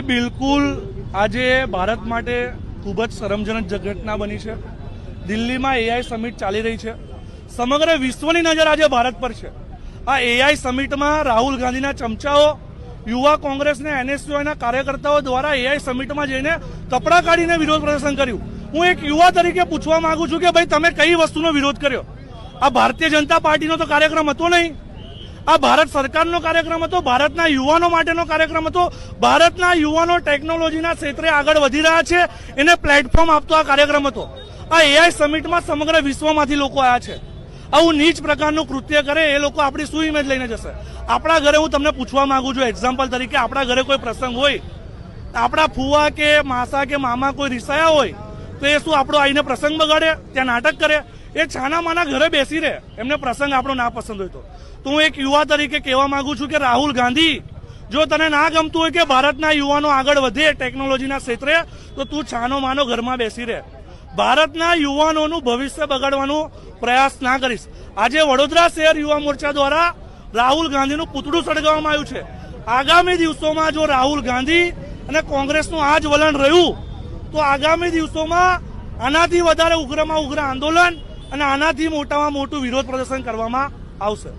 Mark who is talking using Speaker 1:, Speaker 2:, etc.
Speaker 1: બિલકુલ આજે ભારત માટે ખૂબ જ શરમજનક ઘટના બની છે। દિલ્હીમાં એઆઈ સમિટ ચાલી રહી છે। સમગ્ર વિશ્વની નજર આજે ભારત પર છે। આ એઆઈ સમિટમાં રાહુલ ગાંધીના ચમચાઓ, યુવા કોંગ્રેસના એનએસયુઆઈના કાર્યકર્તાઓ દ્વારા એઆઈ સમિટમાં જઈને કપડાં કાઢીને વિરોધ પ્રદર્શન કર્યું। હું એક યુવા તરીકે પૂછવા માંગુ છું કે ભાઈ તમે કઈ વસ્તુનો વિરોધ કર્યો? આ ભારતીય જનતા પાર્ટીનો તો કાર્યક્રમ હતો નહીં। આ ભારત સરકારનો કાર્યક્રમ હતો, ભારતના યુવાનો માટેનો કાર્યક્રમ હતો। ભારતના યુવાનો ટેકનોલોજીના ક્ષેત્રે આગળ વધી રહ્યા છે, એને પ્લેટફોર્મ આપતો આ કાર્યક્રમ હતો। આ એઆઈ સમિટમાં સમગ્ર વિશ્વમાંથી લોકો આવ્યા છે। આવું નીચ પ્રકારનું કૃત્ય કરે એ લોકો આપણી શું ઇમેજ લઈને જશે? આપણા ઘરે હું તમને પૂછવા માંગુ છું, એક્ઝામ્પલ તરીકે આપણા ઘરે કોઈ પ્રસંગ હોય, આપણા ફુવા કે માસા કે મામા કોઈ રિસાયા હોય તો એ શું આપણો આવીને પ્રસંગ બગાડે, ત્યાં નાટક કરે? એ છાના માના ઘરે બેસી રહે, એમને પ્રસંગ આપણો ના પસંદ હોય તો હું એક યુવા તરીકે કહેવા માંગુ છું કે રાહુલ ગાંધી, જો તને ના ગમતું હોય કે ભારતના યુવાનો આગળ વધે ટેકનોલોજીના ક્ષેત્રે તો તું છાનો માનો ઘરમાં બેસી રહે। ભારતના યુવાનોનું ભવિષ્ય બગાડવાનો પ્રયાસ ના કરીશ। આજે વડોદરા શહેર યુવા મોરચા દ્વારા રાહુલ ગાંધીનું પૂતળું સળગાવવામાં આવ્યું છે। આગામી દિવસોમાં જો રાહુલ ગાંધી અને કોંગ્રેસનું આ જ વલણ રહ્યું તો આગામી દિવસોમાં આનાથી વધારે ઉગ્રમાં ઉગ્ર આંદોલન અને આનાથી મોટામાં મોટું વિરોધ પ્રદર્શન કરવામાં આવશે।